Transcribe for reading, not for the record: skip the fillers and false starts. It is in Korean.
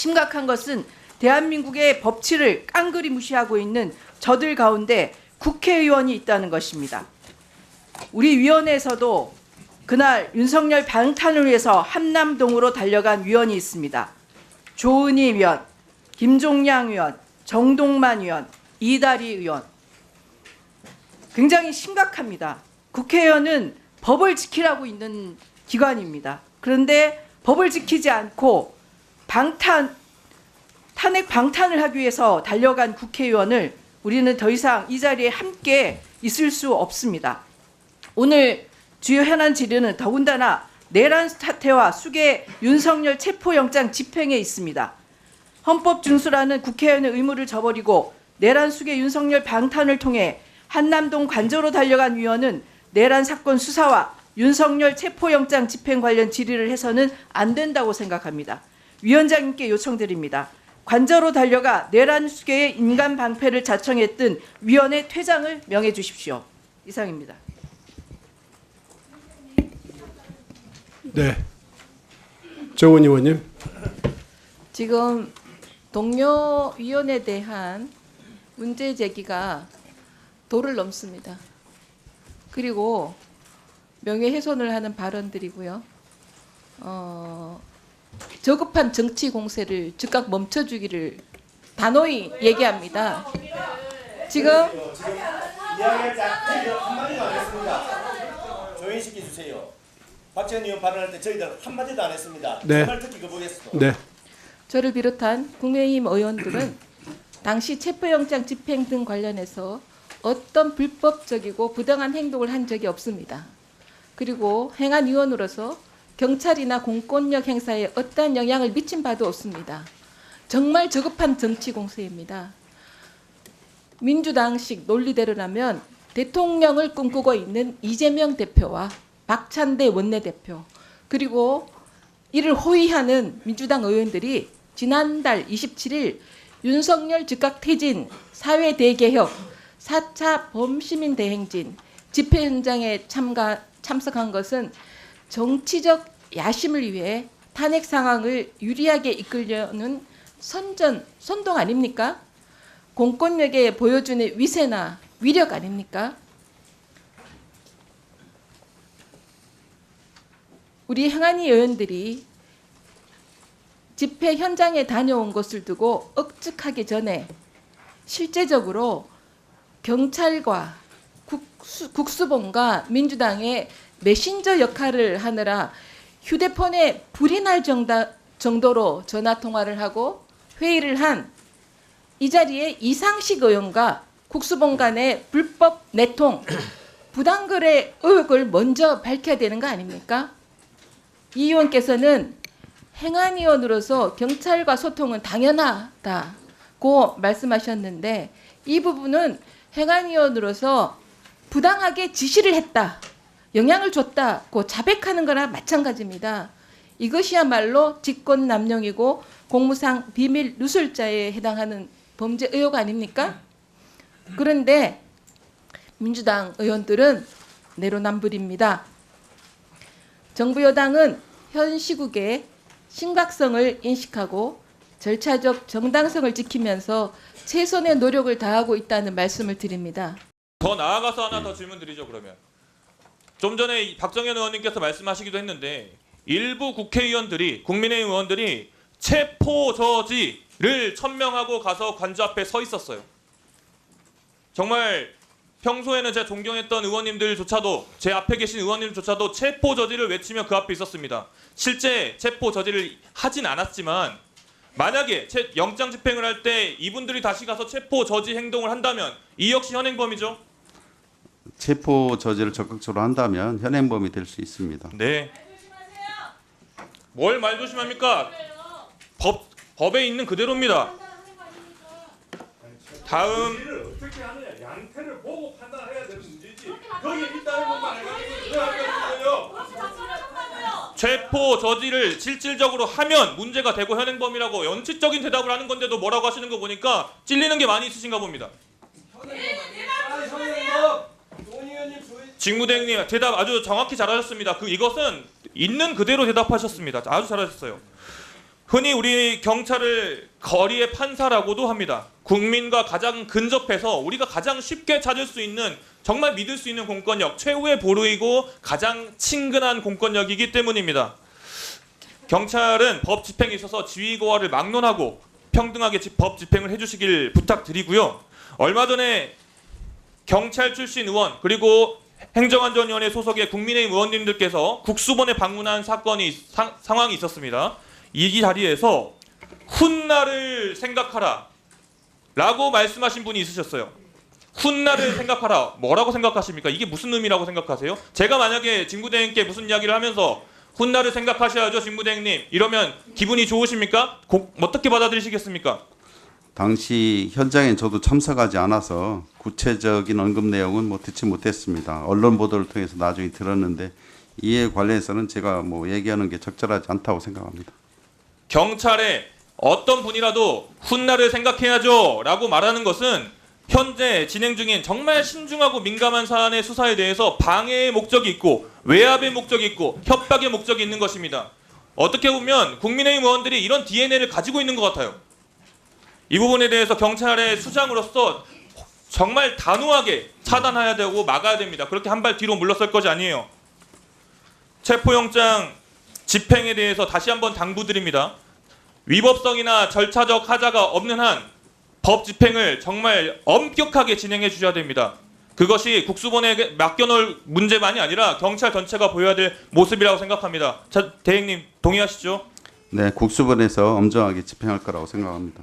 심각한 것은 대한민국의 법치를 깡그리 무시하고 있는 저들 가운데 국회의원이 있다는 것입니다. 우리 위원회에서도 그날 윤석열 방탄을 위해서 한남동으로 달려간 위원이 있습니다. 조은희 위원, 김종량 의원, 정동만 의원, 이다리 의원. 굉장히 심각합니다. 국회의원은 법을 지키라고 있는 기관입니다. 그런데 법을 지키지 않고 탄핵 방탄을 하기 위해서 달려간 국회의원을 우리는 더 이상 이 자리에 함께 있을 수 없습니다. 오늘 주요 현안 질의는 더군다나 내란 사태와 수계 윤석열 체포영장 집행에 있습니다. 헌법 준수라는 국회의원의 의무를 저버리고 내란 수계 윤석열 방탄을 통해 한남동 관저로 달려간 위원은 내란 사건 수사와 윤석열 체포영장 집행 관련 질의를 해서는 안 된다고 생각합니다. 위원장님께 요청드립니다. 관저로 달려가 내란 수계의 인간 방패를 자청했던 위원의 퇴장을 명해 주십시오. 이상입니다. 네, 정원 의원님. 지금 동료 위원에 대한 문제 제기가 도를 넘습니다. 그리고 명예훼손을 하는 발언들이고요. 저급한 정치 공세를 즉각 멈춰주기를 단호히 얘기합니다. 지금 이야기할 때 한마디도 안 했습니다. 조인시켜 주세요. 박지원 의원 발언할 때 저희들 한마디도 안 했습니다. 네. 정말 듣기 거부겠어. 네. 저를 비롯한 국민의힘 의원들은 당시 체포영장 집행 등 관련해서 어떤 불법적이고 부당한 행동을 한 적이 없습니다. 그리고 행안 위원으로서 경찰이나 공권력 행사에 어떠한 영향을 미친 바도 없습니다. 정말 저급한 정치 공세입니다. 민주당식 논리대로라면 대통령을 꿈꾸고 있는 이재명 대표와 박찬대 원내대표 그리고 이를 호위하는 민주당 의원들이 지난달 27일 윤석열 즉각 퇴진, 사회 대개혁, 4차 범시민 대행진 집회 현장에 참석한 것은 정치적 야심을 위해 탄핵 상황을 유리하게 이끌려는 선동 아닙니까? 공권력에 보여주는 위세나 위력 아닙니까? 우리 행안위 의원들이 집회 현장에 다녀온 것을 두고 억측하기 전에 실제적으로 경찰과 국수본과 민주당의 메신저 역할을 하느라 휴대폰에 불이 날 정도로 전화통화를 하고 회의를 한 이 자리에 이상식 의원과 국수본 간의 불법 내통, 부당거래 의혹을 먼저 밝혀야 되는 거 아닙니까? 이 의원께서는 행안위원으로서 경찰과 소통은 당연하다고 말씀하셨는데 이 부분은 행안위원으로서 부당하게 지시를 했다, 영향을 줬다고 자백하는 거나 마찬가지입니다. 이것이야말로 직권남용이고 공무상 비밀 누설자에 해당하는 범죄 의혹 아닙니까? 그런데 민주당 의원들은 내로남불입니다. 정부 여당은 현 시국의 심각성을 인식하고 절차적 정당성을 지키면서 최선의 노력을 다하고 있다는 말씀을 드립니다. 더 나아가서 하나 더 질문드리죠. 그러면 좀 전에 박정현 의원님께서 말씀하시기도 했는데 일부 국회의원들이 국민의힘 의원들이 체포 저지를 천명하고 가서 관저 앞에 서 있었어요. 정말 평소에는 제가 존경했던 의원님들조차도 제 앞에 계신 의원님조차도 체포 저지를 외치며 그 앞에 있었습니다. 실제 체포 저지를 하진 않았지만 만약에 영장 집행을 할 때 이분들이 다시 가서 체포 저지 행동을 한다면 이 역시 현행범이죠? 체포 저지를 적극적으로 한다면 현행범이 될 수 있습니다. 네. 뭘 말 조심합니까? 법에 있는 그대로입니다. 다음 어떻게 하느냐, 양태를 보고 판단해야 되는 문제지. 거기에 있다는 것만 해가지고 체포 저지를 실질적으로 하면 문제가 되고 현행범이라고 연칙적인 대답을 하는 건데도 뭐라고 하시는 거 보니까 찔리는 게 많이 있으신가 봅니다. 직무대행님 대답 아주 정확히 잘하셨습니다. 이것은 있는 그대로 대답하셨습니다. 아주 잘하셨어요. 흔히 우리 경찰을 거리의 판사라고도 합니다. 국민과 가장 근접해서 우리가 가장 쉽게 찾을 수 있는 정말 믿을 수 있는 공권력, 최후의 보루이고 가장 친근한 공권력이기 때문입니다. 경찰은 법 집행에 있어서 지위고하를 막론하고 평등하게 법 집행을 해주시길 부탁드리고요. 얼마 전에 경찰 출신 의원 그리고 행정안전위원회 소속의 국민의힘 의원님들께서 국수본에 방문한 상황이 있었습니다. 이 자리에서 훗날을 생각하라 라고 말씀하신 분이 있으셨어요. 훗날을 생각하라. 뭐라고 생각하십니까? 이게 무슨 의미라고 생각하세요? 제가 만약에 진구대행께 무슨 이야기를 하면서 훗날을 생각하셔야죠, 진구대행님. 이러면 기분이 좋으십니까? 어떻게 받아들이시겠습니까? 당시 현장에 저도 참석하지 않아서 구체적인 언급 내용은 듣지 못했습니다. 언론 보도를 통해서 나중에 들었는데 이에 관련해서는 제가 얘기하는 게 적절하지 않다고 생각합니다. 경찰에 어떤 분이라도 훗날을 생각해야죠 라고 말하는 것은 현재 진행 중인 정말 신중하고 민감한 사안의 수사에 대해서 방해의 목적이 있고 외압의 목적이 있고 협박의 목적이 있는 것입니다. 어떻게 보면 국민의힘 의원들이 이런 DNA를 가지고 있는 것 같아요. 이 부분에 대해서 경찰의 수장으로서 정말 단호하게 차단해야 되고 막아야 됩니다. 그렇게 한 발 뒤로 물러설 것이 아니에요. 체포영장 집행에 대해서 다시 한번 당부드립니다. 위법성이나 절차적 하자가 없는 한 법 집행을 정말 엄격하게 진행해 주셔야 됩니다. 그것이 국수본에 맡겨놓을 문제만이 아니라 경찰 전체가 보여야 될 모습이라고 생각합니다. 자, 대행님 동의하시죠? 네, 국수본에서 엄정하게 집행할 거라고 생각합니다.